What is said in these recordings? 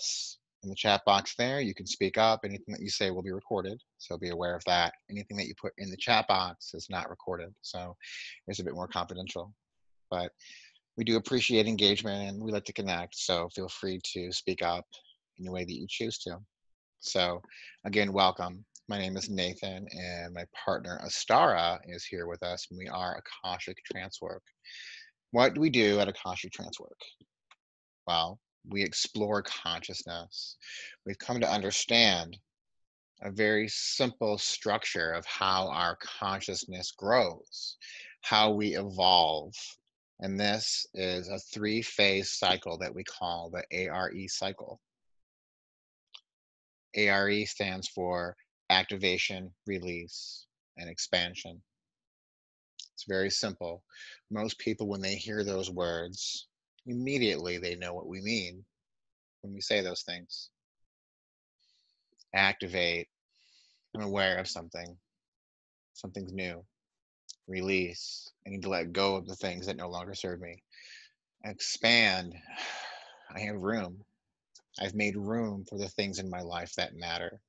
us in the chat box there. You can speak up. Anything that you say will be recorded, so be aware of that. Anything that you put in the chat box is not recorded, so it's a bit more confidential. But we do appreciate engagement and we like to connect, so feel free to speak up in the way that you choose to. So, again, welcome. My name is Nathan, and my partner Astara is here with us, and we are Akashic Trancework. What do we do at Akashic Trancework? Well, we explore consciousness. We've come to understand a very simple structure of how our consciousness grows, how we evolve. And this is a three-phase cycle that we call the ARE cycle. ARE stands for activation, release, and expansion. It's very simple. Most people, when they hear those words, immediately they know what we mean when we say those things. Activate, I'm aware of something, something's new. Release, I need to let go of the things that no longer serve me. Expand, I have room. I've made room for the things in my life that matter,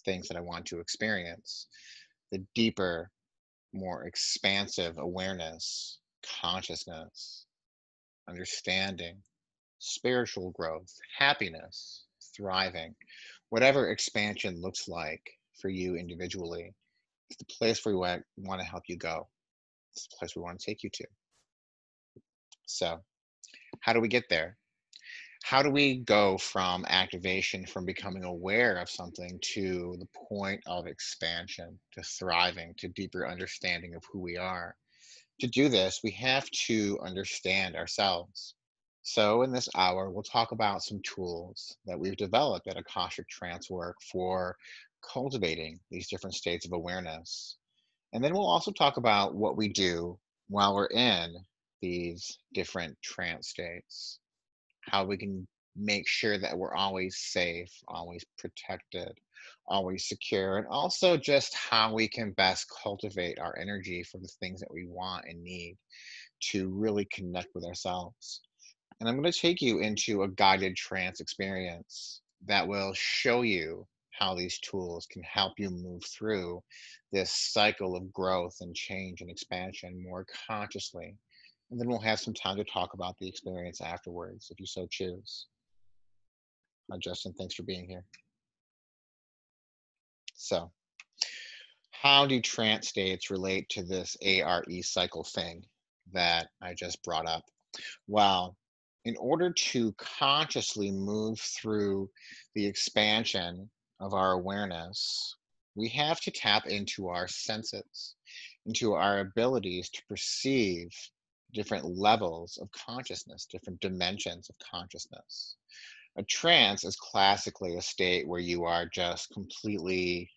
things that I want to experience. The deeper, more expansive awareness, consciousness, understanding, spiritual growth, happiness, thriving, whatever expansion looks like for you individually, it's the place where we want to help you go. It's the place we want to take you to. So, how do we get there? How do we go from activation, from becoming aware of something to the point of expansion, to thriving, to deeper understanding of who we are? To do this, we have to understand ourselves. So, in this hour, we'll talk about some tools that we've developed at Akashic Trancework for cultivating these different states of awareness. And then we'll also talk about what we do while we're in these different trance states, how we can make sure that we're always safe, always protected, always secure, and also just how we can best cultivate our energy for the things that we want and need to really connect with ourselves. And I'm going to take you into a guided trance experience that will show you how these tools can help you move through this cycle of growth and change and expansion more consciously. And then we'll have some time to talk about the experience afterwards, if you so choose. Justin, thanks for being here. So, how do trance states relate to this ARE cycle thing that I just brought up? Well, in order to consciously move through the expansion of our awareness, we have to tap into our senses, into our abilities to perceive different levels of consciousness, different dimensions of consciousness. A trance is classically a state where you are just completely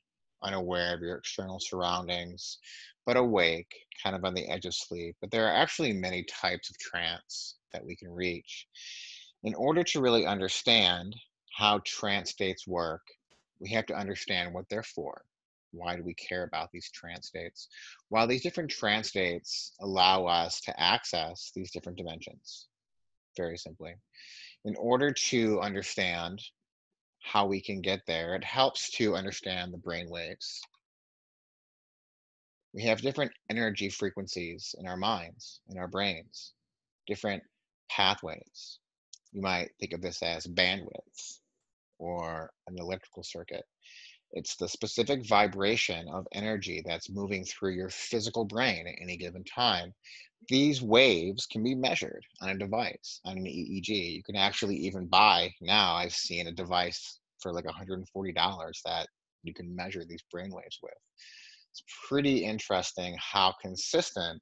unaware of your external surroundings, but awake, kind of on the edge of sleep. But there are actually many types of trance that we can reach. In order to really understand how trance states work, we have to understand what they're for. Why do we care about these trance states? Well, these different trance states allow us to access these different dimensions, very simply. In order to understand how we can get there, it helps to understand the brain waves. We have different energy frequencies in our minds, in our brains, different pathways. You might think of this as bandwidth or an electrical circuit. It's the specific vibration of energy that's moving through your physical brain at any given time. These waves can be measured on a device, on an EEG. You can actually even buy now, I've seen a device for like $140 that you can measure these brainwaves with. It's pretty interesting how consistent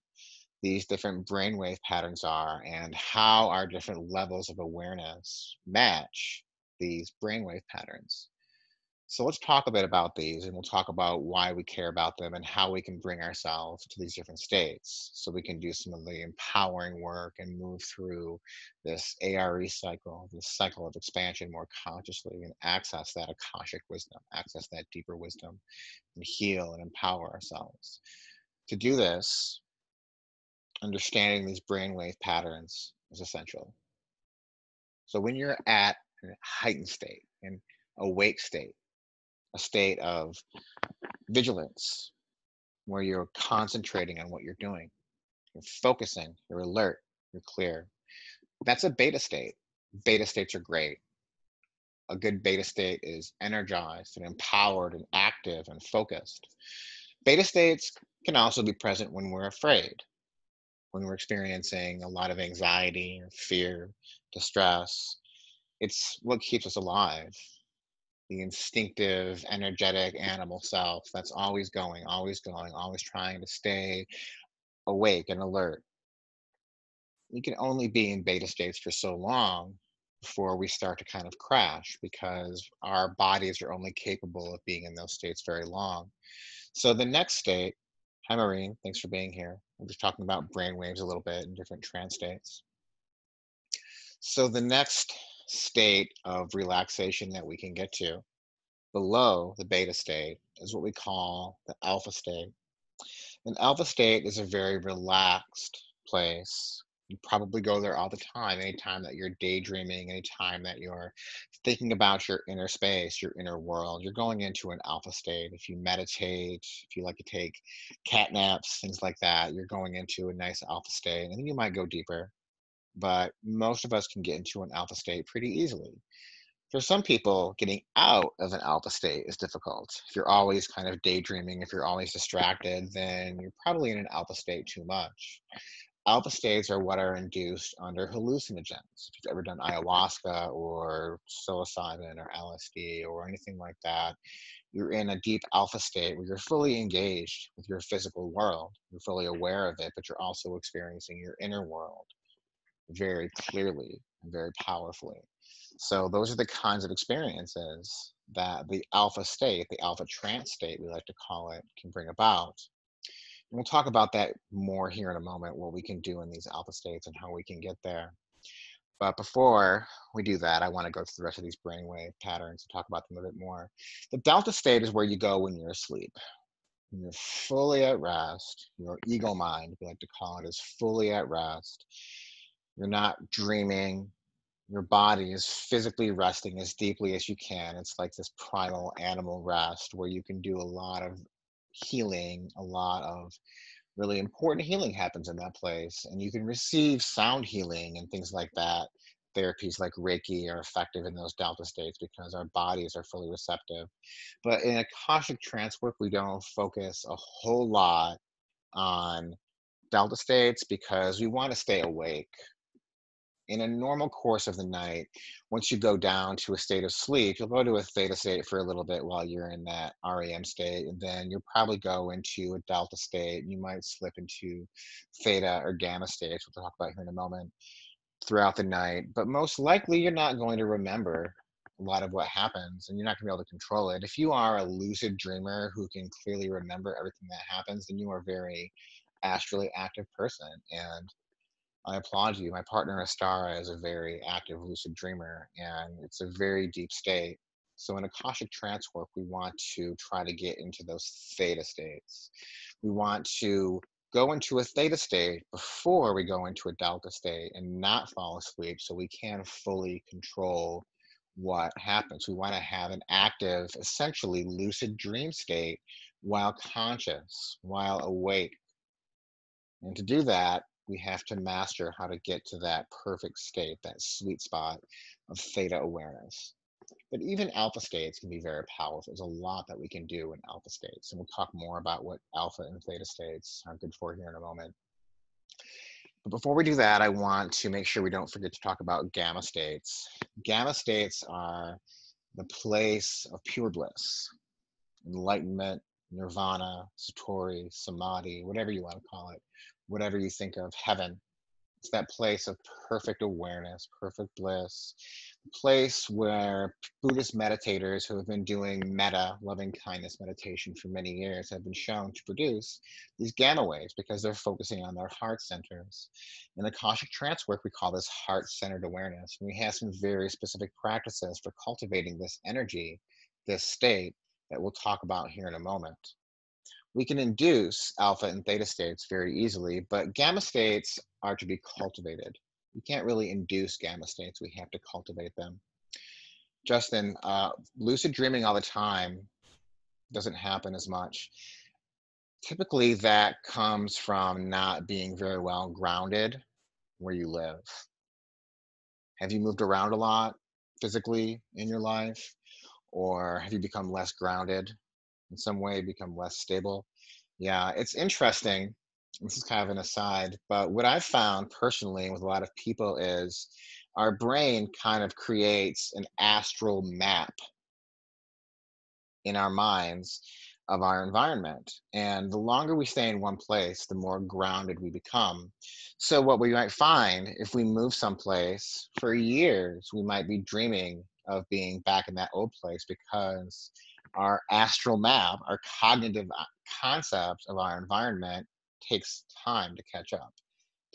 these different brainwave patterns are and how our different levels of awareness match these brainwave patterns. So let's talk a bit about these and we'll talk about why we care about them and how we can bring ourselves to these different states so we can do some of the empowering work and move through this ARE cycle, this cycle of expansion more consciously and access that Akashic wisdom, access that deeper wisdom and heal and empower ourselves. To do this, understanding these brainwave patterns is essential. So when you're at a heightened state, an awake state, a state of vigilance where you're concentrating on what you're doing. You're focusing, you're alert, you're clear. That's a beta state. Beta states are great. A good beta state is energized and empowered and active and focused. Beta states can also be present when we're afraid, when we're experiencing a lot of anxiety or fear, distress. It's what keeps us alive. The instinctive, energetic animal self that's always going, always trying to stay awake and alert. We can only be in beta states for so long before we start to kind of crash because our bodies are only capable of being in those states very long. So the next state, hi Maureen, thanks for being here. We're just talking about brain waves a little bit in different trance states. So the next state of relaxation that we can get to below the beta state is what we call the alpha state. An alpha state is a very relaxed place. You probably go there all the time, anytime that you're daydreaming, anytime that you're thinking about your inner space, your inner world, you're going into an alpha state. If you meditate, if you like to take cat naps, things like that, you're going into a nice alpha state. And then you might go deeper, but most of us can get into an alpha state pretty easily. For some people, getting out of an alpha state is difficult. If you're always kind of daydreaming, if you're always distracted, then you're probably in an alpha state too much. Alpha states are what are induced under hallucinogens. If you've ever done ayahuasca or psilocybin or LSD or anything like that, you're in a deep alpha state where you're fully engaged with your physical world. You're fully aware of it, but you're also experiencing your inner world very clearly and very powerfully. So those are the kinds of experiences that the alpha state, the alpha trance state, we like to call it, can bring about. And we'll talk about that more here in a moment, what we can do in these alpha states and how we can get there. But before we do that, I want to go through the rest of these brainwave patterns and talk about them a bit more. The delta state is where you go when you're asleep. When you're fully at rest, your ego mind, we like to call it, is fully at rest. You're not dreaming. Your body is physically resting as deeply as you can. It's like this primal animal rest where you can do a lot of healing, a lot of really important healing happens in that place. And you can receive sound healing and things like that. Therapies like Reiki are effective in those delta states because our bodies are fully receptive. But in Akashic trance work, we don't focus a whole lot on delta states because we want to stay awake in a normal course of the night. Once you go down to a state of sleep, you'll go to a theta state for a little bit while you're in that REM state, and then you'll probably go into a delta state. You might slip into theta or gamma states, which we'll talk about here in a moment, throughout the night. But most likely, you're not going to remember a lot of what happens, and you're not going to be able to control it. If you are a lucid dreamer who can clearly remember everything that happens, then you are a very astrally active person. And I applaud you. My partner Astara is a very active lucid dreamer, and it's a very deep state. So in Akashic trance work, we want to try to get into those theta states. We want to go into a theta state before we go into a delta state and not fall asleep so we can fully control what happens. We want to have an active, essentially lucid dream state while conscious, while awake. And to do that, we have to master how to get to that perfect state, that sweet spot of theta awareness. But even alpha states can be very powerful. There's a lot that we can do in alpha states. And we'll talk more about what alpha and theta states are good for here in a moment. But before we do that, I want to make sure we don't forget to talk about gamma states. Gamma states are the place of pure bliss, enlightenment, nirvana, satori, samadhi, whatever you want to call it, whatever you think of, heaven. It's that place of perfect awareness, perfect bliss, place where Buddhist meditators who have been doing metta, loving kindness meditation for many years have been shown to produce these gamma waves because they're focusing on their heart centers. In Akashic trance work, we call this heart-centered awareness. And we have some very specific practices for cultivating this energy, this state that we'll talk about here in a moment. We can induce alpha and theta states very easily, but gamma states are to be cultivated. You can't really induce gamma states, we have to cultivate them. Justin, lucid dreaming all the time doesn't happen as much. Typically, that comes from not being very well grounded where you live. Have you moved around a lot physically in your life? Or have you become less grounded in some way, become less stable? Yeah, it's interesting. This is kind of an aside, but what I've found personally with a lot of people is our brain kind of creates an astral map in our minds of our environment. And the longer we stay in one place, the more grounded we become. So, what we might find if we move someplace for years, we might be dreaming of being back in that old place because our astral map, our cognitive concept of our environment takes time to catch up,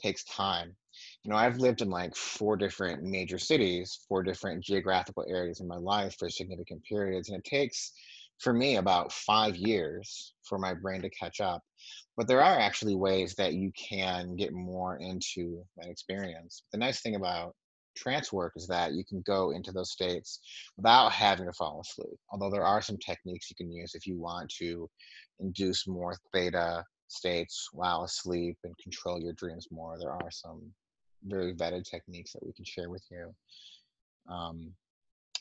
takes time. I've lived in like four different major cities, four different geographical areas in my life for significant periods. And it takes, for me, about 5 years for my brain to catch up. But there are actually ways that you can get more into that experience. The nice thing about trance work is that you can go into those states without having to fall asleep. Although there are some techniques you can use if you want to induce more theta states while asleep and control your dreams more. There are some very vetted techniques that we can share with you. Um,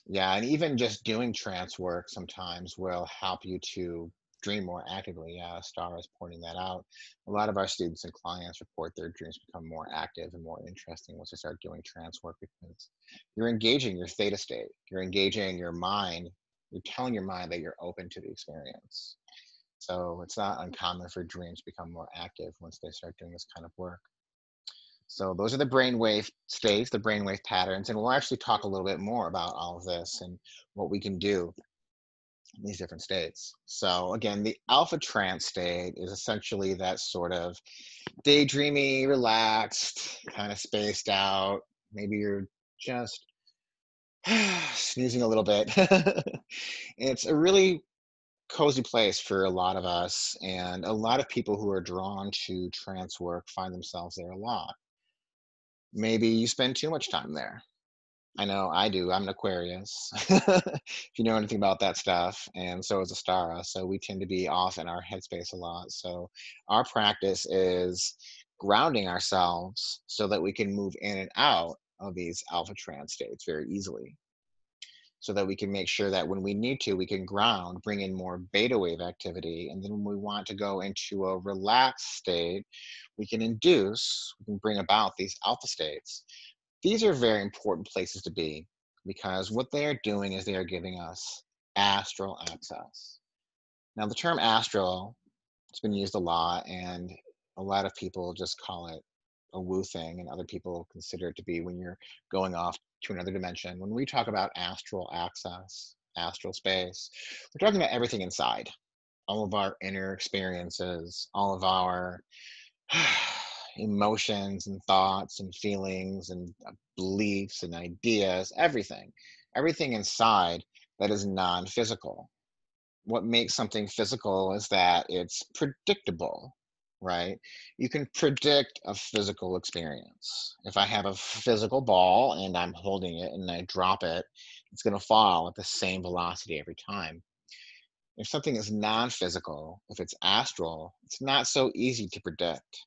yeah, and even just doing trance work sometimes will help you to dream more actively. Yeah, Star is pointing that out. A lot of our students and clients report their dreams become more active and more interesting once they start doing trance work because you're engaging your theta state. You're engaging your mind. You're telling your mind that you're open to the experience. So it's not uncommon for dreams to become more active once they start doing this kind of work. So those are the brainwave states, the brainwave patterns, and we'll actually talk a little bit more about all of this and what we can do in these different states. So again, the alpha trance state is essentially that sort of daydreamy, relaxed, kind of spaced out. Maybe you're just snoozing a little bit. It's a really cozy place for a lot of us, and a lot of people who are drawn to trance work find themselves there a lot. Maybe you spend too much time there. I know I do. I'm an Aquarius. If you know anything about that stuff, and so is a Stara. So we tend to be off in our headspace a lot. So our practice is grounding ourselves so that we can move in and out of these alpha trance states very easily. So that we can make sure that when we need to, we can ground, bring in more beta wave activity. And then when we want to go into a relaxed state, we can bring about these alpha states. These are very important places to be because what they are doing is they are giving us astral access. Now, the term astral, it's been used a lot, and a lot of people just call it a woo thing, and other people consider it to be when you're going off to another dimension. When we talk about astral access, astral space, we're talking about everything inside, all of our inner experiences, all of our emotions and thoughts and feelings and beliefs and ideas, everything inside that is non physical. What makes something physical is that it's predictable, right? You can predict a physical experience. If I have a physical ball and I'm holding it and I drop it, it's going to fall at the same velocity every time. If something is non physical, if it's astral, it's not so easy to predict.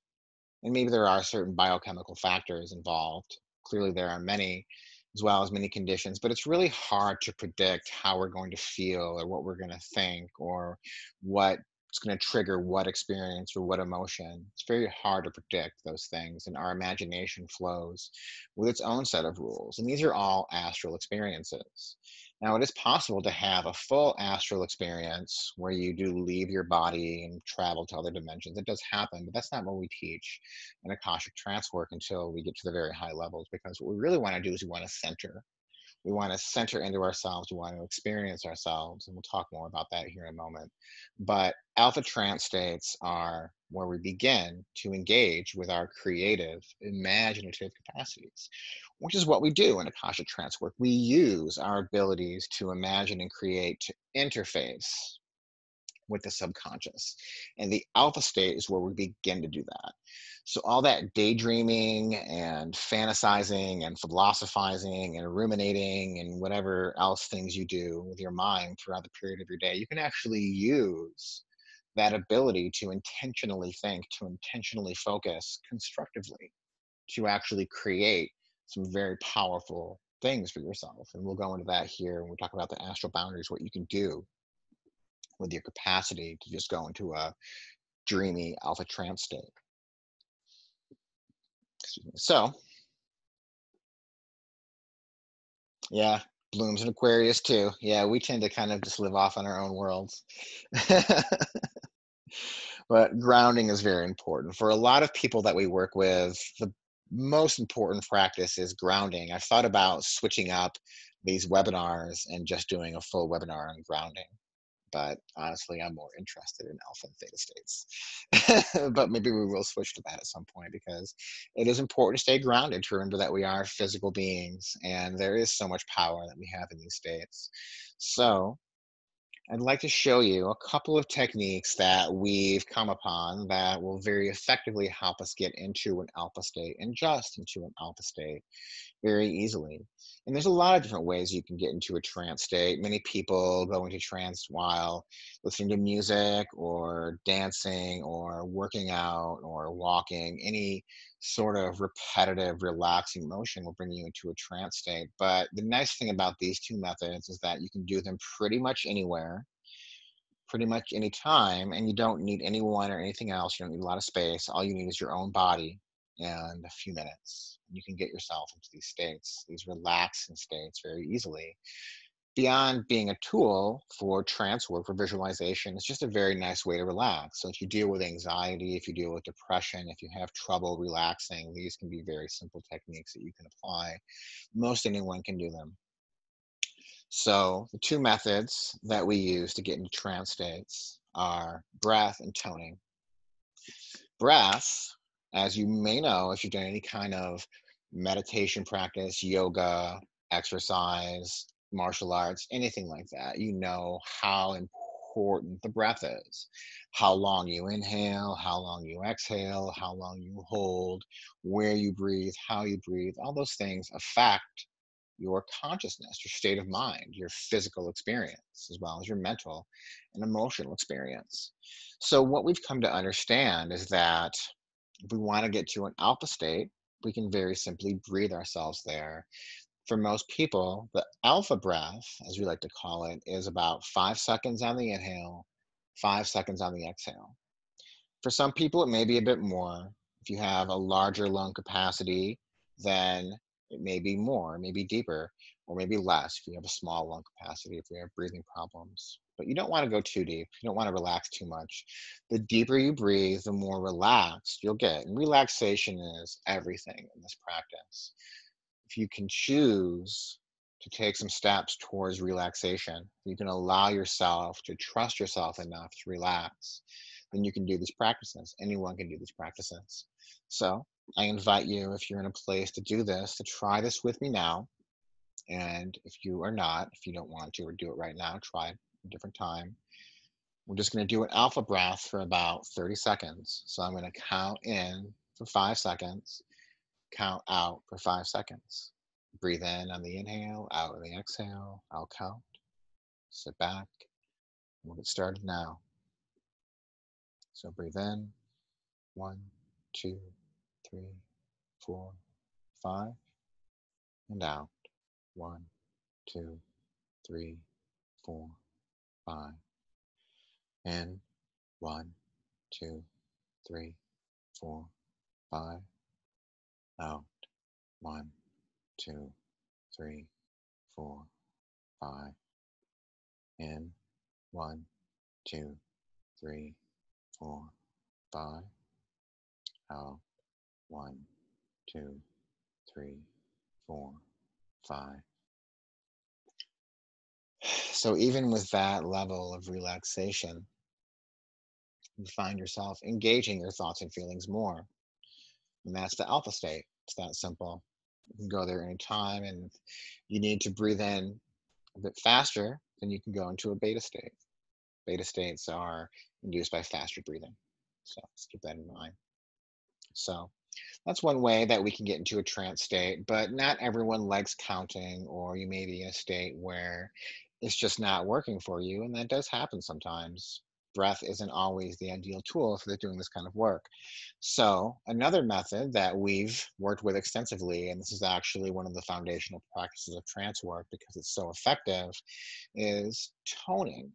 And maybe there are certain biochemical factors involved. Clearly, there are many, as well as many conditions, but it's really hard to predict how we're going to feel or what we're going to think or what's going to trigger what experience or what emotion. It's very hard to predict those things, and our imagination flows with its own set of rules. And these are all astral experiences. Now, it is possible to have a full astral experience where you do leave your body and travel to other dimensions. It does happen, but that's not what we teach in Akashic trance work until we get to the very high levels, because what we really want to do is we want to center. We want to center into ourselves. We want to experience ourselves. And we'll talk more about that here in a moment. But alpha trance states are where we begin to engage with our creative, imaginative capacities, which is what we do in Akashic trance work. We use our abilities to imagine and create to interface with the subconscious. And the alpha state is where we begin to do that. So all that daydreaming and fantasizing and philosophizing and ruminating and whatever else things you do with your mind throughout the period of your day, you can actually use that ability to intentionally think, to intentionally focus constructively, to actually create some very powerful things for yourself. And we'll go into that here when we talk about the astral boundaries, what you can do with your capacity to just go into a dreamy alpha trance state. Excuse me. So, yeah, blooms in Aquarius too. Yeah, we tend to kind of just live off on our own worlds. But grounding is very important. For a lot of people that we work with, the most important practice is grounding. I've thought about switching up these webinars and just doing a full webinar on grounding. But honestly, I'm more interested in alpha and theta states. But maybe we will switch to that at some point because it is important to stay grounded, to remember that we are physical beings and there is so much power that we have in these states. So I'd like to show you a couple of techniques that we've come upon that will very effectively help us get into an alpha state and just into an alpha state very easily. And there's a lot of different ways you can get into a trance state. Many people go into trance while listening to music or dancing or working out or walking. Any sort of repetitive, relaxing motion will bring you into a trance state. But the nice thing about these two methods is that you can do them pretty much anywhere, pretty much any time, and you don't need anyone or anything else. You don't need a lot of space. All you need is your own body and a few minutes. You can get yourself into these states, these relaxing states, very easily. Beyond being a tool for trance work, for visualization, it's just a very nice way to relax. So if you deal with anxiety, if you deal with depression, if you have trouble relaxing, these can be very simple techniques that you can apply. Most anyone can do them. So the two methods that we use to get into trance states are breath and toning. Breath, as you may know, if you've done any kind of meditation practice, yoga, exercise, martial arts, anything like that, you know how important the breath is. How long you inhale, how long you exhale, how long you hold, where you breathe, how you breathe, all those things affect your consciousness, your state of mind, your physical experience, as well as your mental and emotional experience. So, what we've come to understand is that if we want to get to an alpha state, we can very simply breathe ourselves there. For most people, the alpha breath, as we like to call it, is about 5 seconds on the inhale, 5 seconds on the exhale. For some people, it may be a bit more. If you have a larger lung capacity, then it may be more, maybe deeper, or maybe less if you have a small lung capacity, if you have breathing problems. But you don't want to go too deep. You don't want to relax too much. The deeper you breathe, the more relaxed you'll get. And relaxation is everything in this practice. If you can choose to take some steps towards relaxation, you can allow yourself to trust yourself enough to relax, then you can do these practices. Anyone can do these practices. So I invite you, if you're in a place to do this, to try this with me now. And if you are not, if you don't want to or do it right now, try it a different time. We're just going to do an alpha breath for about 30 seconds. So I'm going to count in for 5 seconds, count out for 5 seconds. Breathe in on the inhale, out on the exhale. I'll count. Sit back. We'll get started now. So breathe in. 1, 2, 3, 4, 5. And out. 1, 2, 3, 4, 5. In. 1, 2, 3, 4, 5. Out. 1, 2, 3, 4, 5. In. 1, 2, 3, 4, 5. Out. 1, 2, 3, 4, 5. So even with that level of relaxation, you find yourself engaging your thoughts and feelings more. And that's the alpha state. It's that simple. You can go there anytime, and you need to breathe in a bit faster, then you can go into a beta state. Beta states are induced by faster breathing. So let's keep that in mind. So that's one way that we can get into a trance state, but not everyone likes counting, or you may be in a state where it's just not working for you, and that does happen sometimes. Breath isn't always the ideal tool for doing this kind of work. So, another method that we've worked with extensively, and this is actually one of the foundational practices of trance work because it's so effective, is toning,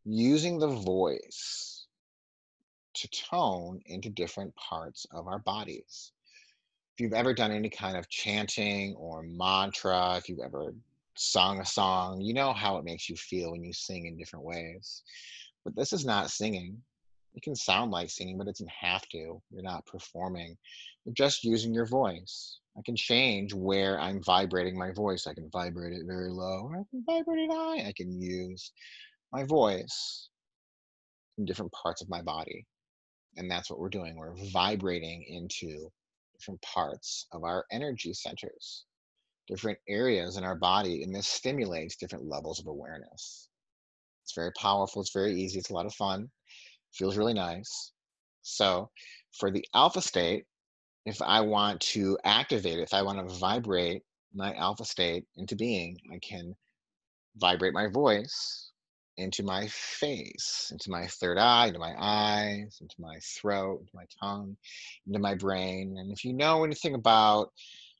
using the voice to tone into different parts of our bodies. If you've ever done any kind of chanting or mantra, if you've ever sung a song, you know how it makes you feel when you sing in different ways. But this is not singing. It can sound like singing, but it doesn't have to. You're not performing. You're just using your voice. I can change where I'm vibrating my voice. I can vibrate it very low, or I can vibrate it high. I can use my voice in different parts of my body. And that's what we're doing. We're vibrating into different parts of our energy centers, different areas in our body, and this stimulates different levels of awareness. It's very powerful, it's very easy, it's a lot of fun, feels really nice. So, for the alpha state, if I want to activate it, if I want to vibrate my alpha state into being, I can vibrate my voice into my face, into my third eye, into my eyes, into my throat, into my tongue, into my brain. And if you know anything about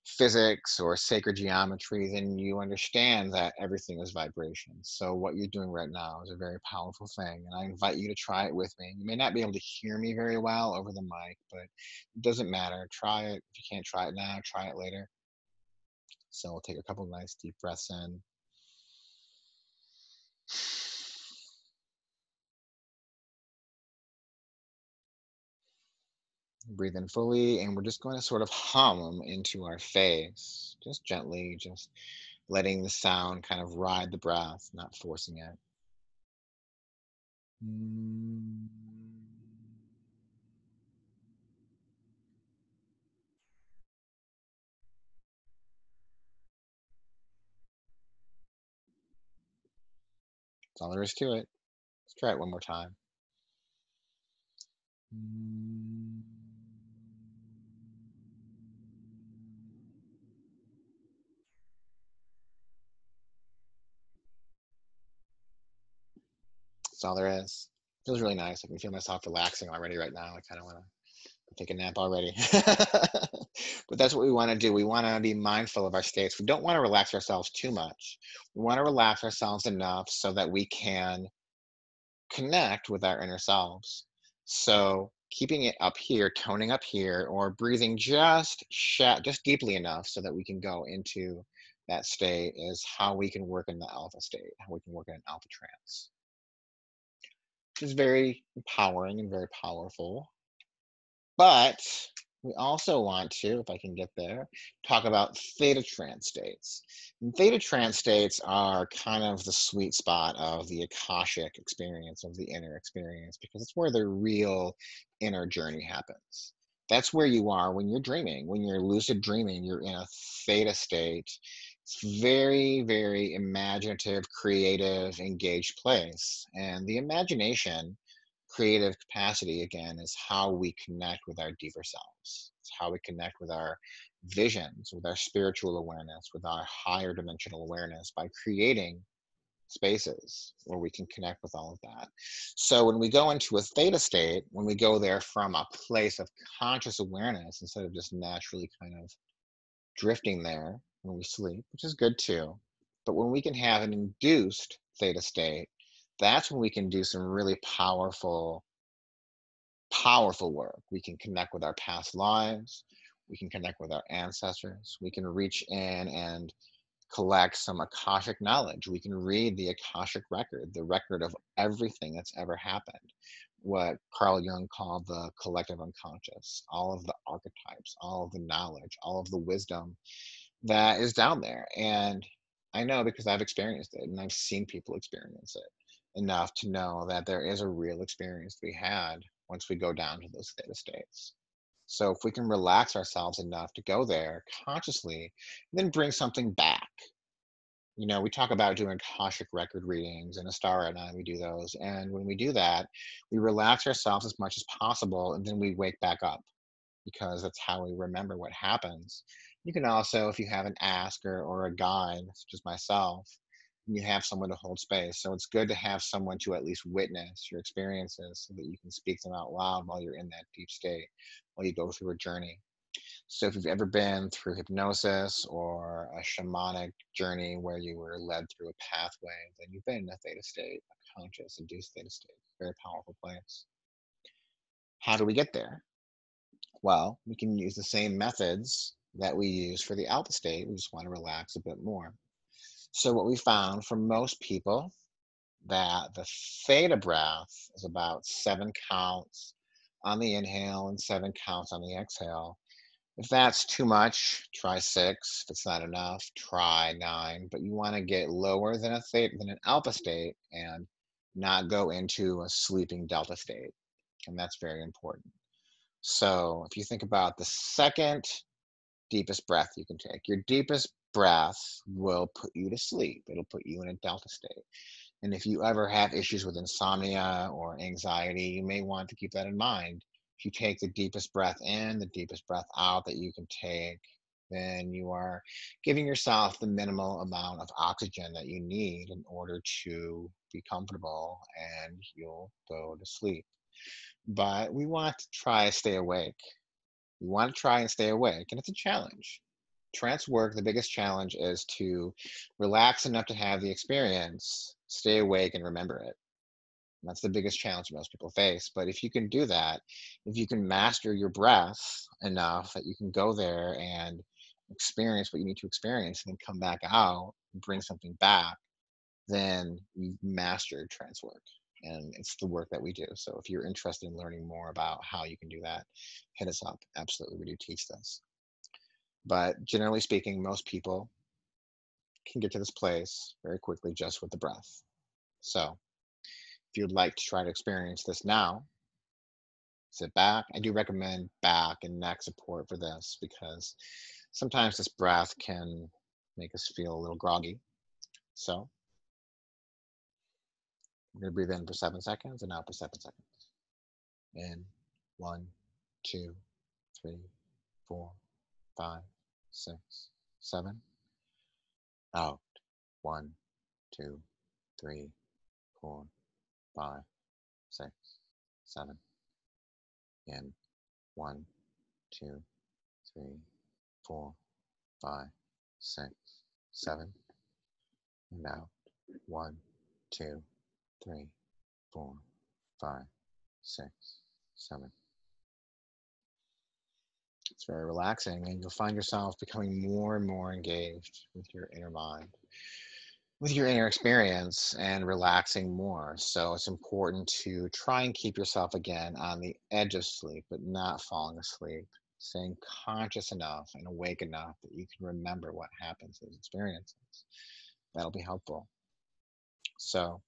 physics or sacred geometry, then you understand that everything is vibration. So what you're doing right now is a very powerful thing. And I invite you to try it with me. You may not be able to hear me very well over the mic, but it doesn't matter. Try it. If you can't try it now, try it later. So we'll take a couple of nice deep breaths in. Breathe in fully, and we're just going to sort of hum into our face, just gently, just letting the sound kind of ride the breath, not forcing it. Mm. That's all there is to it. Let's try it one more time. Mm. That's all there is. Feels really nice. I can feel myself relaxing already right now. I kind of want to take a nap already. But that's what we want to do. We want to be mindful of our states. We don't want to relax ourselves too much. We want to relax ourselves enough so that we can connect with our inner selves. So keeping it up here, toning up here, or breathing just deeply enough so that we can go into that state is how we can work in the alpha state, how we can work in an alpha trance. It's very empowering and very powerful. But we also want to, if I can get there, talk about theta trance states. And theta trance states are kind of the sweet spot of the Akashic experience, of the inner experience, because it's where the real inner journey happens. That's where you are when you're dreaming. When you're lucid dreaming, you're in a theta state. It's very, very imaginative, creative, engaged place. And the imagination creative capacity again is how we connect with our deeper selves. It's how we connect with our visions, with our spiritual awareness, with our higher dimensional awareness by creating spaces where we can connect with all of that. So when we go into a theta state, when we go there from a place of conscious awareness instead of just naturally kind of drifting there when we sleep, which is good too. But when we can have an induced theta state, that's when we can do some really powerful work. We can connect with our past lives. We can connect with our ancestors. We can reach in and collect some Akashic knowledge. We can read the Akashic record, the record of everything that's ever happened. What Carl Jung called the collective unconscious, all of the archetypes, all of the knowledge, all of the wisdom that is down there. And I know because I've experienced it and I've seen people experience it enough to know that there is a real experience to be had once we go down to those theta states. So if we can relax ourselves enough to go there consciously, then bring something back. We talk about doing Akashic record readings and a star at night. We do those. And when we do that, we relax ourselves as much as possible and then we wake back up because that's how we remember what happens. You can also, if you have an ask or a guide, such as myself, you have someone to hold space. So it's good to have someone to at least witness your experiences so that you can speak them out loud while you're in that deep state, while you go through a journey. So if you've ever been through hypnosis or a shamanic journey where you were led through a pathway, then you've been in a theta state, a conscious induced theta state. Very powerful place. How do we get there? Well, we can use the same methods that we use for the alpha state. We just want to relax a bit more. So what we found for most people that the theta breath is about 7 counts on the inhale and 7 counts on the exhale. If that's too much, try 6. If it's not enough, try 9. But you want to get lower than an alpha state and not go into a sleeping delta state. And that's very important. So if you think about the second deepest breath you can take, your deepest breath will put you to sleep. It'll put you in a delta state. And if you ever have issues with insomnia or anxiety, you may want to keep that in mind. If you take the deepest breath in, the deepest breath out that you can take, then you are giving yourself the minimal amount of oxygen that you need in order to be comfortable and you'll go to sleep. But we want to try to stay awake. We want to try and stay awake, and it's a challenge. Trance work, the biggest challenge is to relax enough to have the experience, stay awake, and remember it. And that's the biggest challenge most people face. But if you can do that, if you can master your breath enough that you can go there and experience what you need to experience and then come back out and bring something back, then you've mastered trance work. And it's the work that we do. So if you're interested in learning more about how you can do that, hit us up. Absolutely, we do teach this. But generally speaking, most people can get to this place very quickly just with the breath. So if you'd like to try to experience this now, sit back. I do recommend back and neck support for this because sometimes this breath can make us feel a little groggy. So we're going to breathe in for 7 seconds and out for 7 seconds. In 1, 2, 3, 4, 5, 6, 7. Out 1, 2, 3, 4, 5, 6, 7. In 1, 2, 3, 4, 5, 6, 7. And out 1, 2, 3, 4, 5, 6, 7. It's very relaxing, and you'll find yourself becoming more and more engaged with your inner mind, with your inner experience, and relaxing more. So it's important to try and keep yourself again on the edge of sleep, but not falling asleep. Staying conscious enough and awake enough that you can remember what happens as experiences. That'll be helpful. So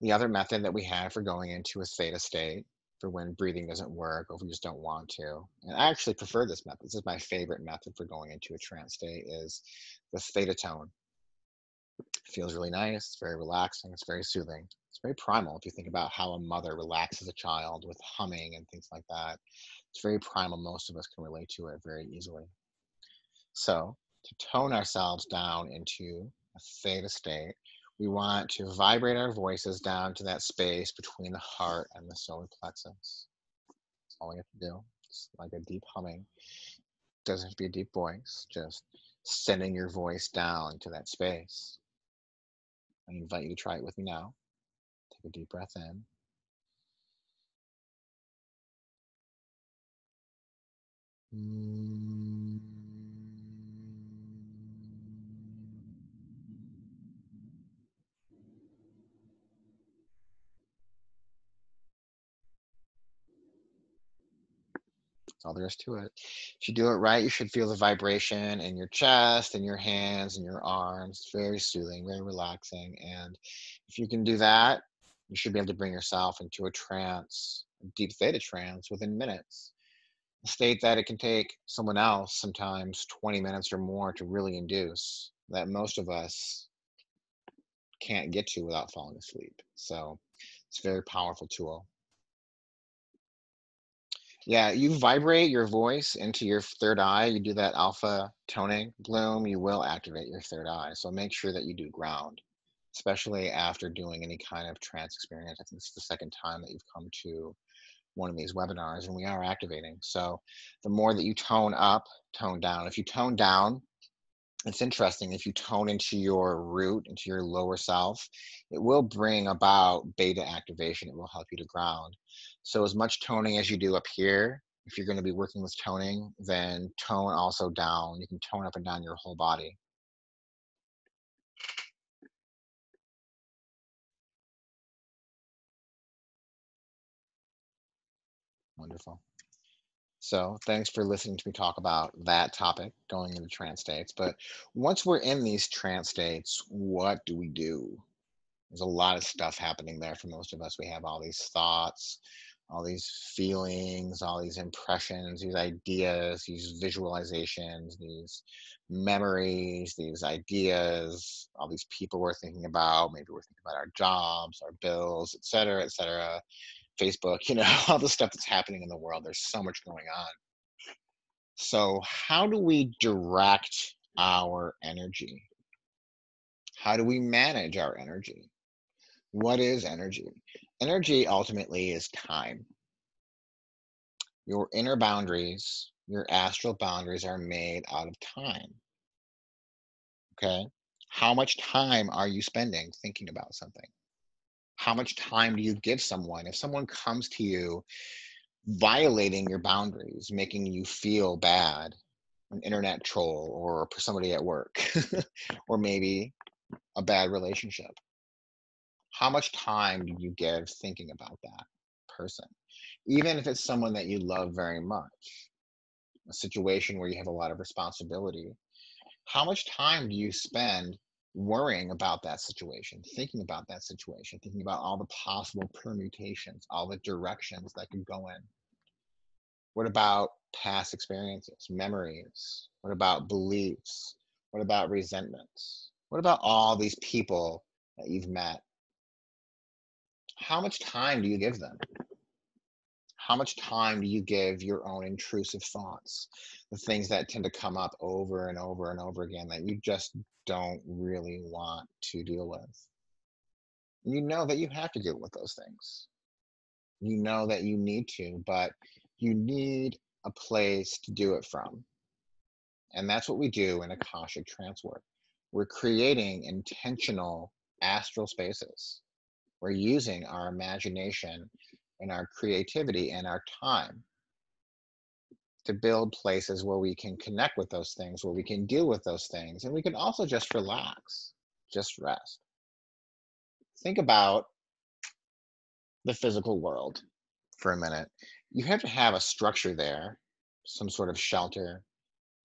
the other method that we have for going into a theta state, for when breathing doesn't work or if we just don't want to, and I actually prefer this method. This is my favorite method for going into a trance state, is the theta tone. It feels really nice. It's very relaxing. It's very soothing. It's very primal if you think about how a mother relaxes a child with humming and things like that. It's very primal. Most of us can relate to it very easily. So to tone ourselves down into a theta state, we want to vibrate our voices down to that space between the heart and the solar plexus. That's all we have to do. It's like a deep humming. It doesn't have to be a deep voice, just sending your voice down to that space. I invite you to try it with me now. Take a deep breath in. That's all there is to it. If you do it right, you should feel the vibration in your chest and your hands and your arms. It's very soothing, very relaxing. And if you can do that, you should be able to bring yourself into a trance, a deep theta trance within minutes. A state that it can take someone else sometimes 20 minutes or more to really induce. that most of us can't get to without falling asleep. So it's a very powerful tool. Yeah, you vibrate your voice into your third eye. You do that alpha toning bloom, you will activate your third eye. So make sure that you do ground, especially after doing any kind of trance experience. I think it's the second time that you've come to one of these webinars, and we are activating. So the more that you tone up, tone down. If you tone down, it's interesting. If you tone into your root, into your lower self, it will bring about beta activation. It will help you to ground. So as much toning as you do up here, if you're going to be working with toning, then tone also down. You can tone up and down your whole body. Wonderful. So thanks for listening to me talk about that topic, going into trance states. But once we're in these trance states, what do we do? There's a lot of stuff happening there for most of us. We have all these thoughts, all these feelings, all these impressions, these ideas, these visualizations, these memories, these ideas, all these people we're thinking about. Maybe we're thinking about our jobs, our bills, et cetera, Facebook, all the stuff that's happening in the world. There's so much going on. So, how do we direct our energy? How do we manage our energy? What is energy? Energy ultimately is time. Your inner boundaries, your astral boundaries are made out of time. Okay. How much time are you spending thinking about something? How much time do you give someone? If someone comes to you violating your boundaries, making you feel bad, an internet troll or somebody at work, or maybe a bad relationship, how much time do you give thinking about that person? Even if it's someone that you love very much, a situation where you have a lot of responsibility, how much time do you spend worrying about that situation, thinking about that situation, thinking about all the possible permutations, all the directions that could go in? What about past experiences, memories? What about beliefs? What about resentments? What about all these people that you've met? How much time do you give them? How much time do you give your own intrusive thoughts, the things that tend to come up over and over and over again that you just don't really want to deal with? You know that you have to deal with those things. You know that you need to, but you need a place to do it from. And that's what we do in Akashic Trancework. We're creating intentional astral spaces. We're using our imagination and our creativity and our time to build places where we can connect with those things, where we can deal with those things, and we can also just relax, just rest. Think about the physical world for a minute. You have to have a structure there, some sort of shelter,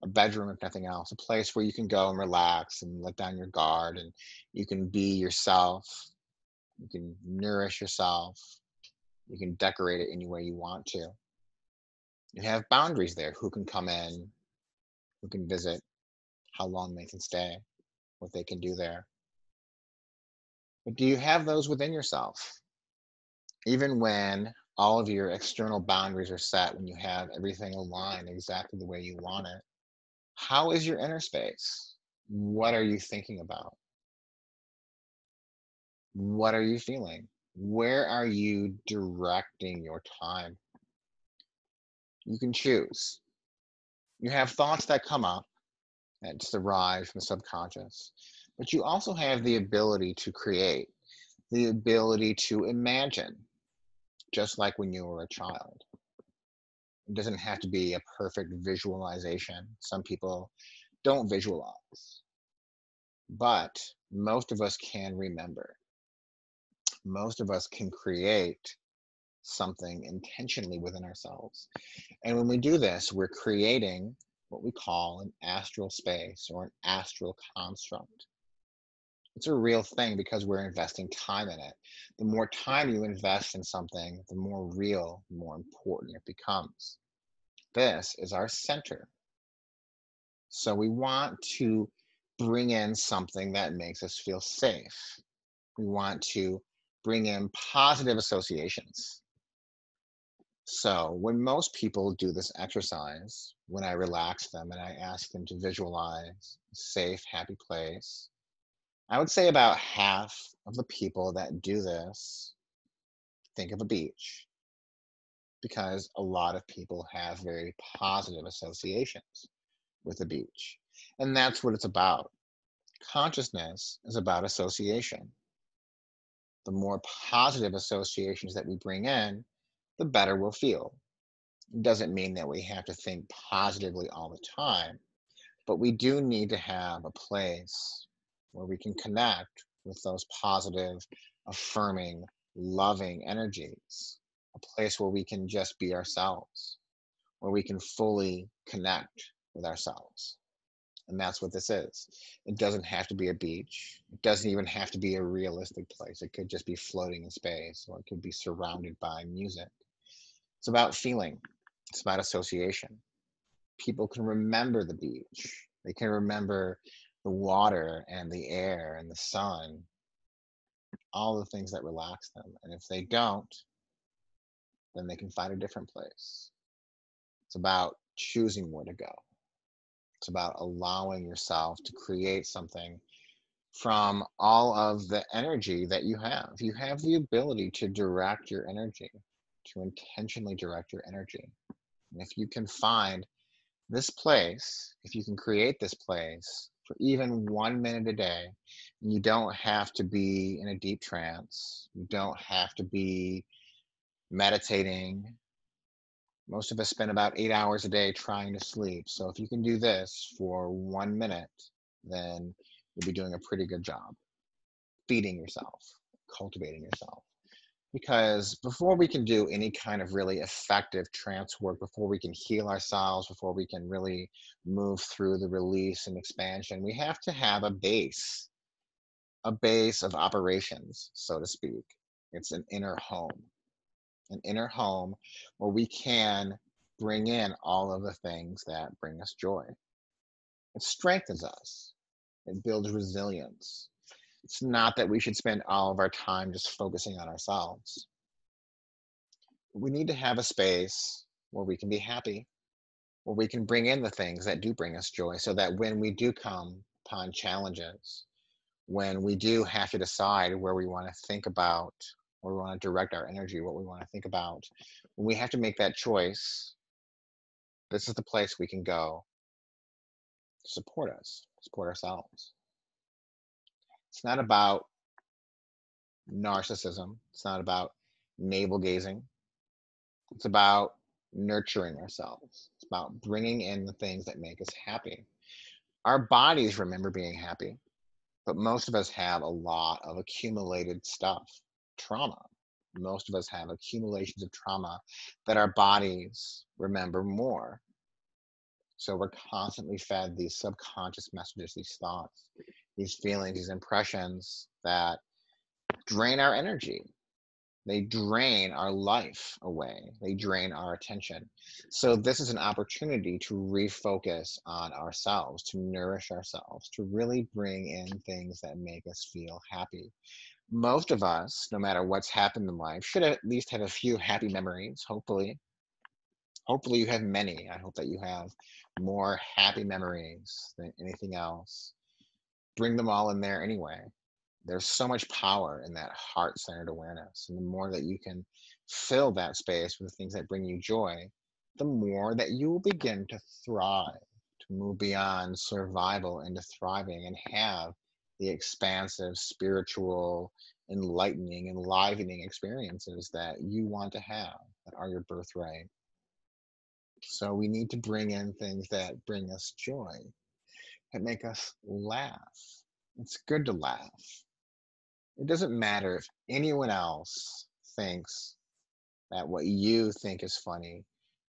a bedroom, if nothing else, a place where you can go and relax and let down your guard and you can be yourself. You can nourish yourself. You can decorate it any way you want to. You have boundaries there. Who can come in, who can visit, how long they can stay, what they can do there. But do you have those within yourself? Even when all of your external boundaries are set, when you have everything aligned exactly the way you want it, how is your inner space? What are you thinking about? What are you feeling? Where are you directing your time? You can choose. You have thoughts that come up that derive from the subconscious, but you also have the ability to create, the ability to imagine, just like when you were a child. It doesn't have to be a perfect visualization. Some people don't visualize, but most of us can remember. Most of us can create something intentionally within ourselves. And when we do this, we're creating what we call an astral space or an astral construct. It's a real thing because we're investing time in it. The more time you invest in something, the more real, the more important it becomes. This is our center. So we want to bring in something that makes us feel safe. We want to bring in positive associations. So, when most people do this exercise, when I relax them and I ask them to visualize a safe, happy place, I would say about half of the people that do this think of a beach because a lot of people have very positive associations with the beach. And that's what it's about. Consciousness is about association. The more positive associations that we bring in, the better we'll feel. It doesn't mean that we have to think positively all the time, but we do need to have a place where we can connect with those positive, affirming, loving energies. A place where we can just be ourselves, where we can fully connect with ourselves. And that's what this is. It doesn't have to be a beach. It doesn't even have to be a realistic place. It could just be floating in space, or it could be surrounded by music. It's about feeling, it's about association. People can remember the beach, they can remember the water and the air and the sun, all the things that relax them. And if they don't, then they can find a different place. It's about choosing where to go. It's about allowing yourself to create something from all of the energy that you have. You have the ability to direct your energy, to intentionally direct your energy. And if you can find this place, if you can create this place for even 1 minute a day, and you don't have to be in a deep trance, you don't have to be meditating. Most of us spend about 8 hours a day trying to sleep. So if you can do this for 1 minute, then you'll be doing a pretty good job feeding yourself, cultivating yourself. Because before we can do any kind of really effective trance work, before we can heal ourselves, before we can really move through the release and expansion, we have to have a base of operations, so to speak. It's an inner home where we can bring in all of the things that bring us joy. It strengthens us, it builds resilience. It's not that we should spend all of our time just focusing on ourselves. We need to have a space where we can be happy, where we can bring in the things that do bring us joy, so that when we do come upon challenges, when we do have to decide where we want to think about, where we want to direct our energy, what we want to think about, when we have to make that choice, this is the place we can go to support us, support ourselves. It's not about narcissism, it's not about navel gazing. It's about nurturing ourselves. It's about bringing in the things that make us happy. Our bodies remember being happy, but most of us have a lot of accumulated stuff, trauma. Most of us have accumulations of trauma that our bodies remember more. So we're constantly fed these subconscious messages, these thoughts, these feelings, these impressions that drain our energy. They drain our life away. They drain our attention. So this is an opportunity to refocus on ourselves, to nourish ourselves, to really bring in things that make us feel happy. Most of us, no matter what's happened in life, should at least have a few happy memories, hopefully. Hopefully you have many. I hope that you have more happy memories than anything else. Bring them all in there anyway. There's so much power in that heart-centered awareness. And the more that you can fill that space with things that bring you joy, the more that you will begin to thrive, to move beyond survival into thriving and have the expansive, spiritual, enlightening, enlivening experiences that you want to have, that are your birthright. So we need to bring in things that bring us joy, that make us laugh. It's good to laugh. It doesn't matter if anyone else thinks that what you think is funny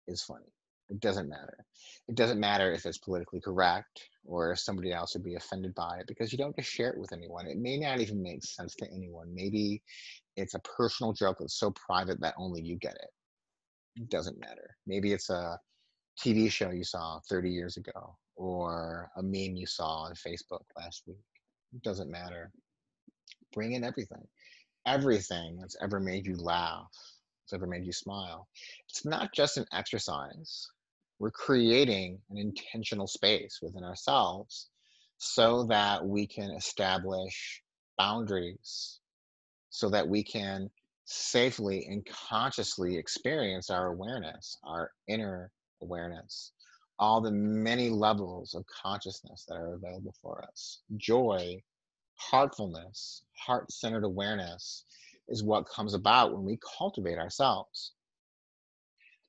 is funny. It doesn't matter. It doesn't matter if it's politically correct or if somebody else would be offended by it, because you don't just share it with anyone. It may not even make sense to anyone. Maybe it's a personal joke that's so private that only you get it. It doesn't matter. Maybe it's a TV show you saw 30 years ago, or a meme you saw on Facebook last week. It doesn't matter. Bring in everything. Everything that's ever made you laugh, that's ever made you smile. It's not just an exercise. We're creating an intentional space within ourselves so that we can establish boundaries, so that we can safely and consciously experience our awareness, our inner awareness, all the many levels of consciousness that are available for us. Joy, heartfulness, heart centered awareness is what comes about when we cultivate ourselves.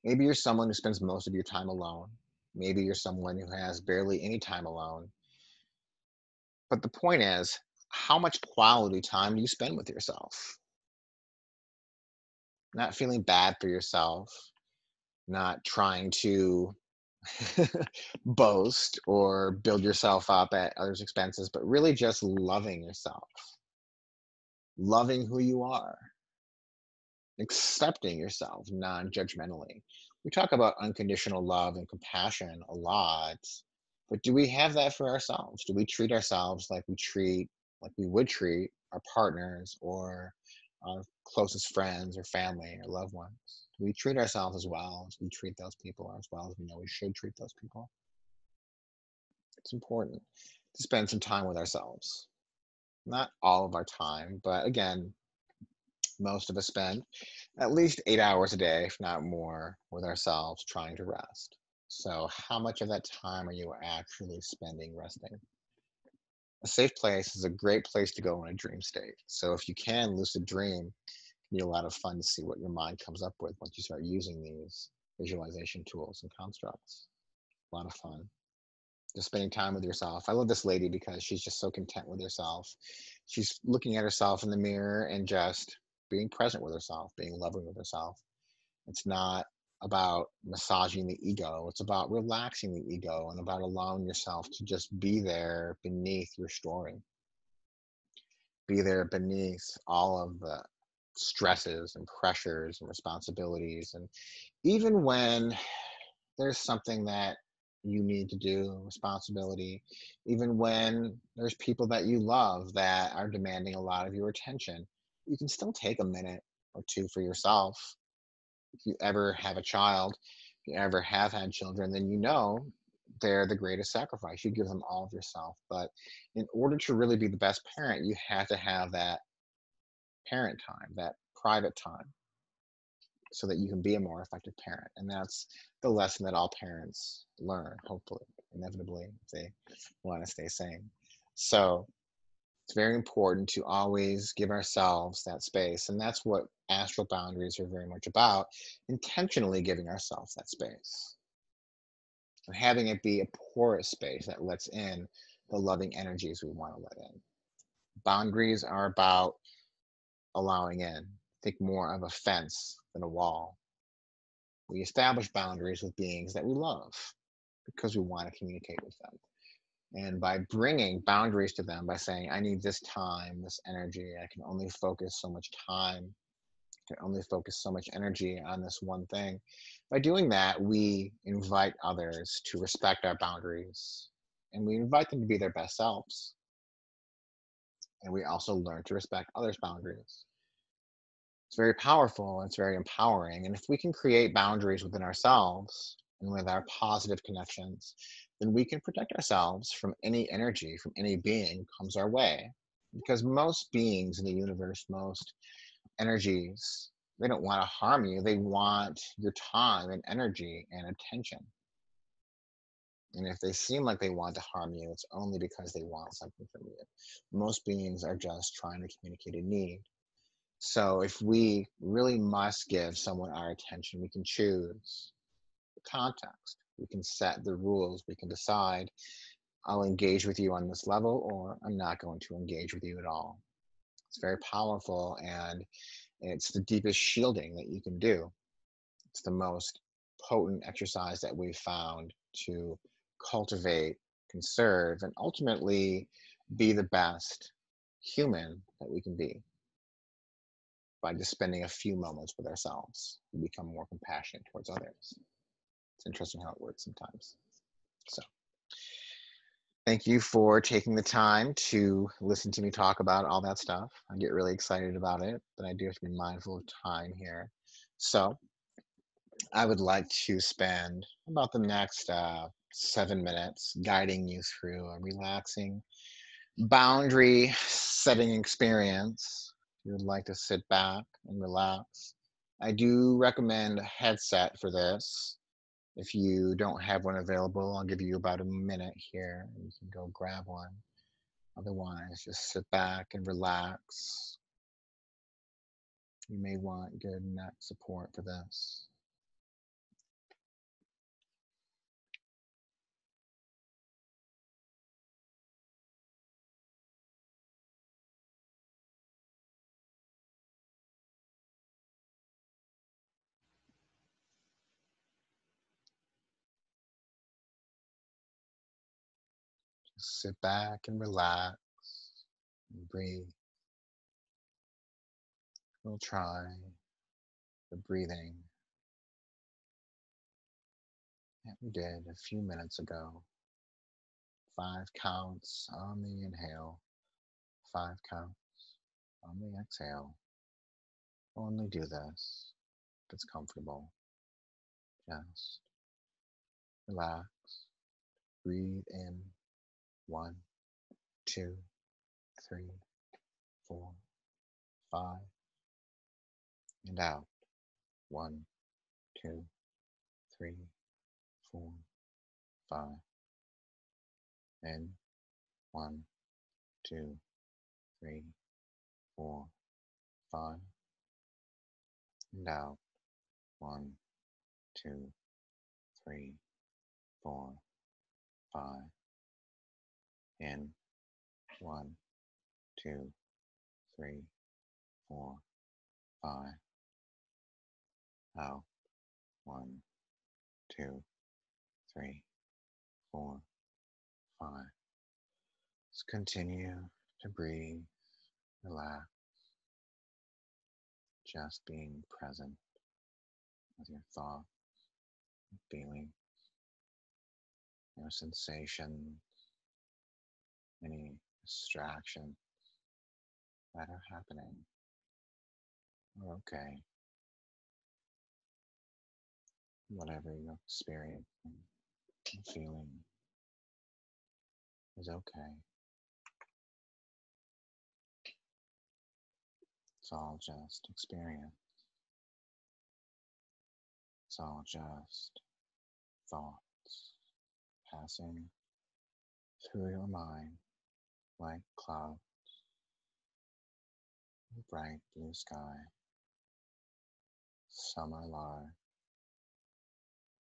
Maybe you're someone who spends most of your time alone. Maybe you're someone who has barely any time alone. But the point is, how much quality time do you spend with yourself? Not feeling bad for yourself, not trying to boast or build yourself up at others' expenses, but really just loving yourself, loving who you are, accepting yourself non-judgmentally. We talk about unconditional love and compassion a lot, but do we have that for ourselves? Do we treat ourselves like we would treat our partners or our closest friends or family or loved ones? Do we treat ourselves as well as we treat those people, as well as we know we should treat those people? It's important to spend some time with ourselves. Not all of our time, but again, most of us spend at least 8 hours a day, if not more, with ourselves trying to rest. So, how much of that time are you actually spending resting? A safe place is a great place to go in a dream state. So, if you can lucid dream, it can be a lot of fun to see what your mind comes up with once you start using these visualization tools and constructs. A lot of fun. Just spending time with yourself. I love this lady because she's just so content with herself. She's looking at herself in the mirror and just being present with herself, being loving with herself. It's not about massaging the ego, it's about relaxing the ego and about allowing yourself to just be there beneath your story, be there beneath all of the stresses and pressures and responsibilities. And even when there's something that you need to do, responsibility, even when there's people that you love that are demanding a lot of your attention, you can still take a minute or two for yourself. If you ever have a child, if you ever have had children, then you know they're the greatest sacrifice. You give them all of yourself. But in order to really be the best parent, you have to have that parent time, that private time, so that you can be a more effective parent. And that's the lesson that all parents learn, hopefully, inevitably, if they want to stay sane. So it's very important to always give ourselves that space. And that's what astral boundaries are very much about, intentionally giving ourselves that space and having it be a porous space that lets in the loving energies we want to let in. Boundaries are about allowing in. Think more of a fence than a wall. We establish boundaries with beings that we love because we want to communicate with them. And by bringing boundaries to them, by saying, I need this time, this energy, I can only focus so much time, I can only focus so much energy on this one thing. By doing that, we invite others to respect our boundaries and we invite them to be their best selves. And we also learn to respect others' boundaries. It's very powerful and it's very empowering. And if we can create boundaries within ourselves and with our positive connections, then we can protect ourselves from any energy, from any being comes our way. Because most beings in the universe, most energies, they don't want to harm you. They want your time and energy and attention. And if they seem like they want to harm you, it's only because they want something from you. Most beings are just trying to communicate a need. So if we really must give someone our attention, we can choose the context. We can set the rules. We can decide, I'll engage with you on this level, or I'm not going to engage with you at all. It's very powerful, and it's the deepest shielding that you can do. It's the most potent exercise that we've found to cultivate, conserve, and ultimately be the best human that we can be. By just spending a few moments with ourselves, we become more compassionate towards others. It's interesting how it works sometimes. So Thank you for taking the time to listen to me talk about all that stuff. I get really excited about it, but I do have to be mindful of time here. So, I would like to spend about the next 7 minutes guiding you through a relaxing boundary setting experience. If you would like to sit back and relax, I do recommend a headset for this. If you don't have one available, I'll give you about a minute here. You can go grab one. Otherwise, just sit back and relax. You may want good neck support for this. Just sit back and relax and breathe. We'll try the breathing that we did a few minutes ago. 5 counts on the inhale, 5 counts on the exhale. Only do this if it's comfortable. Just relax. Breathe in 1, 2, 3, 4, 5, and out 1, 2, 3, 4, 5. In 1, 2, 3, 4, 5, and out 1, 2, 3, 4, 5. In 1, 2, 3, 4, 5. Out 1, 2, 3, 4, 5. Just continue to breathe, relax, just being present with your thoughts, feeling, your sensations, any distractions that are happening are okay. Whatever you're experiencing and feeling is okay. It's all just experience. It's all just thoughts passing through your mind like clouds, bright blue sky. Some are large,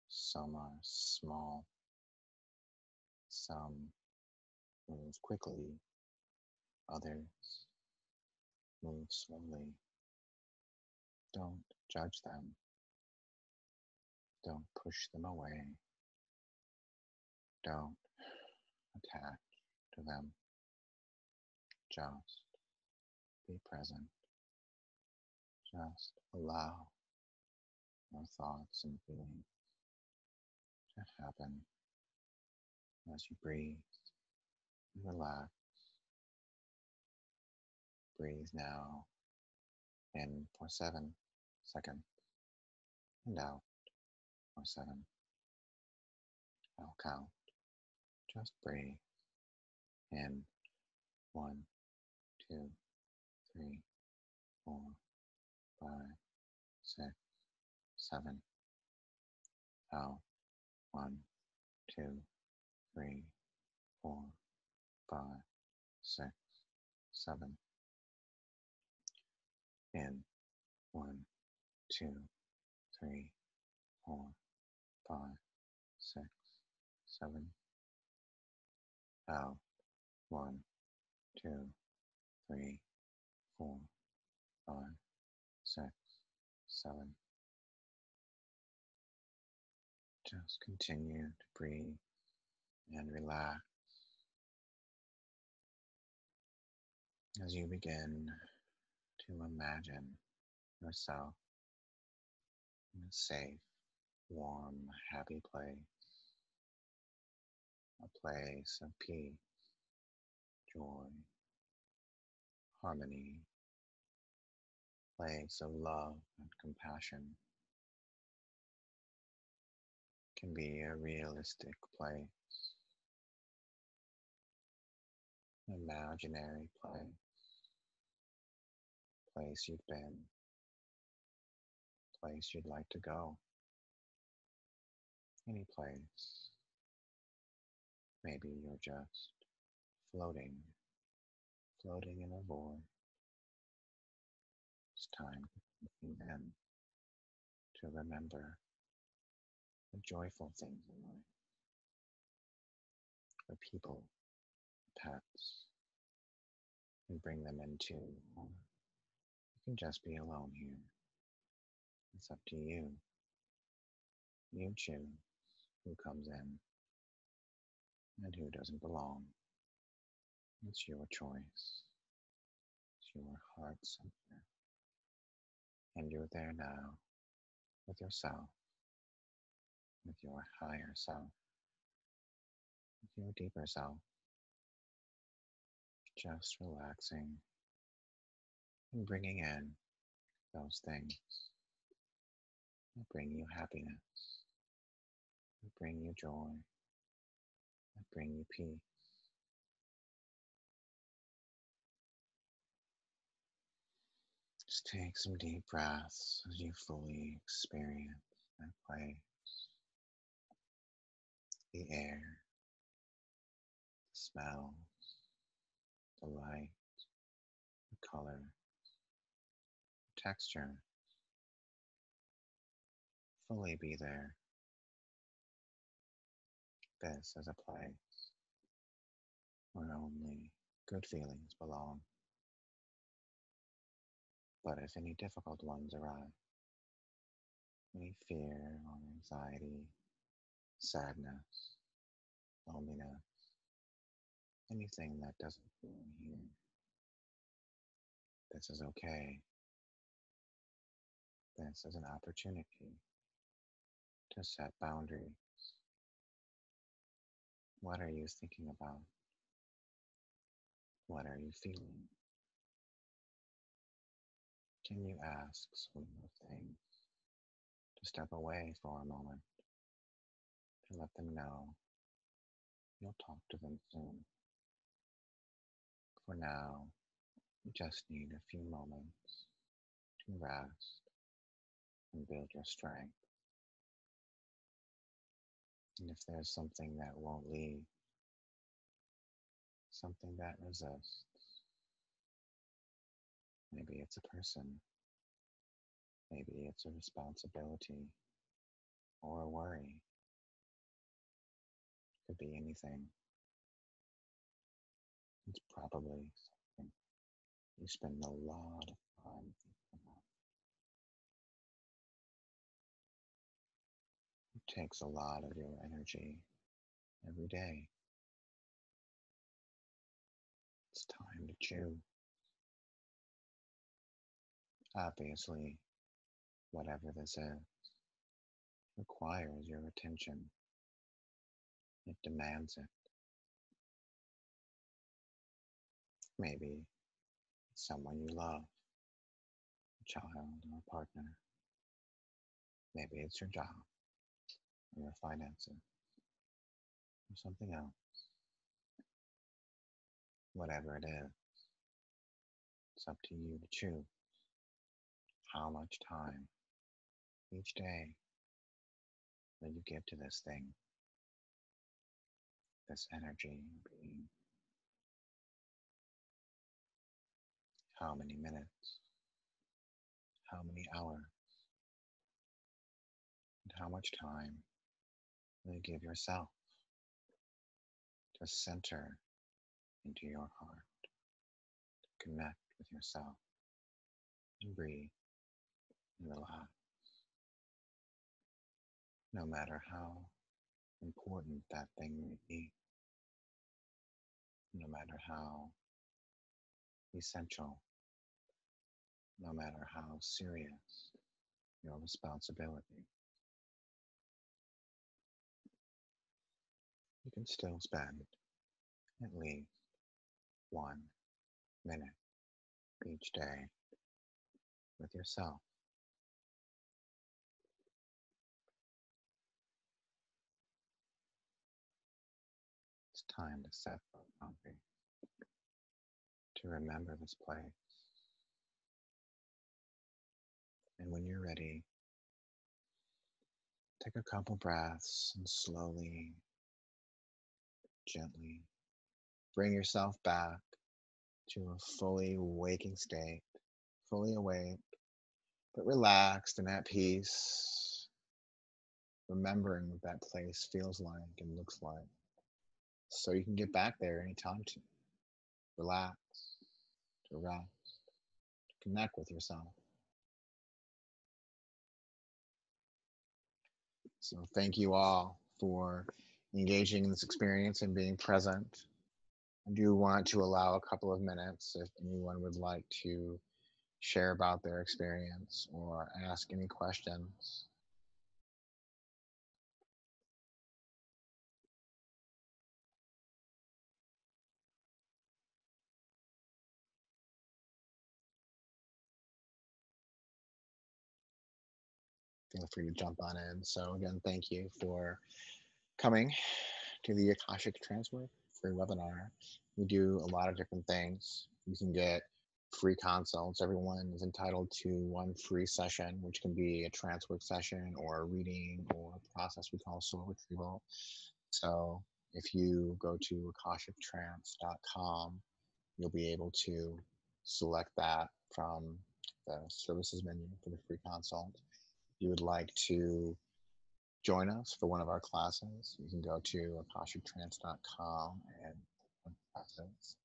some are small, some move quickly, others move slowly. Don't judge them. Don't push them away. Don't attach to them. Just be present. Just allow your thoughts and feelings to happen as you breathe and relax. Breathe now in for 7 seconds and out for 7. I'll count. Just breathe in 1, 2, 3, 4, 5, 6, 7. Out 1, 2, 3, 4, 5, 6, 7. In 1, 2, 3, 4, 5, 6, 7. Out 1, 2, 3, 4, 5, 6, 7. Just continue to breathe and relax as you begin to imagine yourself in a safe, warm, happy place. a place of peace, joy, harmony, place of love and compassion, can be a realistic place, an imaginary place you've been, place you'd like to go, any place. Maybe you're just floating, floating in a void. It's time then to remember the joyful things in life, the people, pets, and bring them into. You can just be alone here. It's up to you. You choose who comes in and who doesn't belong. It's your choice. It's your heart's center. And you're there now with yourself, with your higher self, with your deeper self, just relaxing and bringing in those things that bring you happiness, that bring you joy, that bring you peace. Just take some deep breaths as you fully experience that place, the air, the smell, the light, the color, the texture. Fully be there. This is a place where only good feelings belong. But if any difficult ones arise, any fear or anxiety, sadness, loneliness, anything that doesn't belong here, this is okay. This is an opportunity to set boundaries. What are you thinking about? What are you feeling? Can you ask sweeter things to step away for a moment, to let them know you'll talk to them soon? For now, you just need a few moments to rest and build your strength. And if there's something that won't leave, something that resists, maybe it's a person, maybe it's a responsibility or a worry, it could be anything. It's probably something you spend a lot of time thinking about. It takes a lot of your energy every day. It's time to chew. Obviously, whatever this is requires your attention. It demands it. Maybe it's someone you love, a child or a partner. Maybe it's your job or your finances or something else. Whatever it is, it's up to you to choose how much time each day will you give to this thing, this energy being. How many minutes, how many hours, and how much time will you give yourself to center into your heart, to connect with yourself, and breathe and relax. No matter how important that thing may be, no matter how essential, no matter how serious your responsibility, you can still spend at least 1 minute each day with yourself. It's time to set the boundary, to remember this place. And when you're ready, take a couple breaths and slowly, gently bring yourself back to a fully waking state, fully awake, but relaxed and at peace, remembering what that place feels like and looks like. So you can get back there anytime to relax, to rest, to connect with yourself. So thank you all for engaging in this experience and being present. I do want to allow a couple of minutes if anyone would like to share about their experience or ask any questions. Feel free to jump on in. So again, thank you for coming to the Akashic Trancework free webinar. We do a lot of different things. You can get free consults. Everyone is entitled to one free session, which can be a Trancework session or a reading or a process we call soul retrieval. So if you go to akashictrance.com, you'll be able to select that from the services menu for the free consult. If you would like to join us for one of our classes, you can go to akashictrance.com and classes.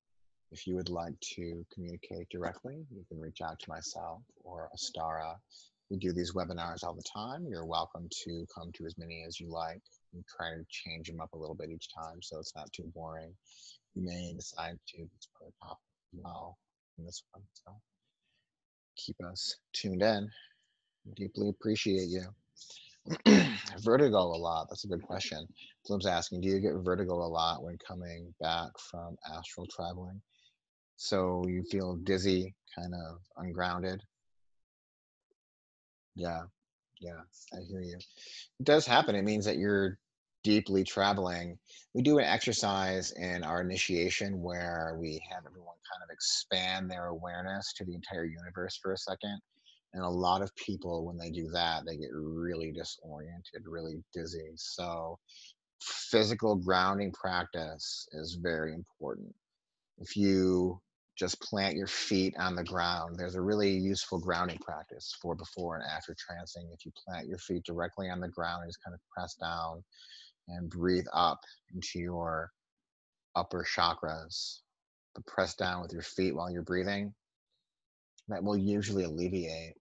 If you would like to communicate directly, you can reach out to myself or Astara. We do these webinars all the time. You're welcome to come to as many as you like. We try to change them up a little bit each time so it's not too boring. You may decide to put a topic as well in this one. So keep us tuned in. We deeply appreciate you. Vertigo a lot. That's a good question. Slim's asking, do you get vertigo a lot when coming back from astral traveling? So you feel dizzy, kind of ungrounded? Yeah, yeah, I hear you. It does happen. It means that you're deeply traveling. We do an exercise in our initiation where we have everyone kind of expand their awareness to the entire universe for a second. And a lot of people, when they do that, they get really disoriented, really dizzy. So physical grounding practice is very important. If you just plant your feet on the ground, there's a really useful grounding practice for before and after trancing. If you plant your feet directly on the ground and just kind of press down and breathe up into your upper chakras, but press down with your feet while you're breathing, that will usually alleviate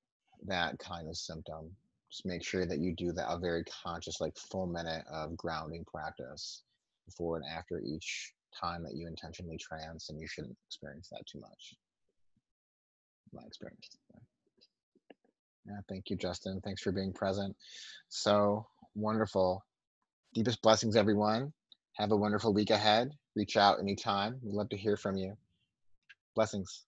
that kind of symptom. Just make sure that you do that a very conscious, like full minute of grounding practice before and after each time that you intentionally trance, and you shouldn't experience that too much. My experience. Yeah, thank you, Justin. Thanks for being present. So wonderful. Deepest blessings, everyone. Have a wonderful week ahead. Reach out anytime. We'd love to hear from you. Blessings.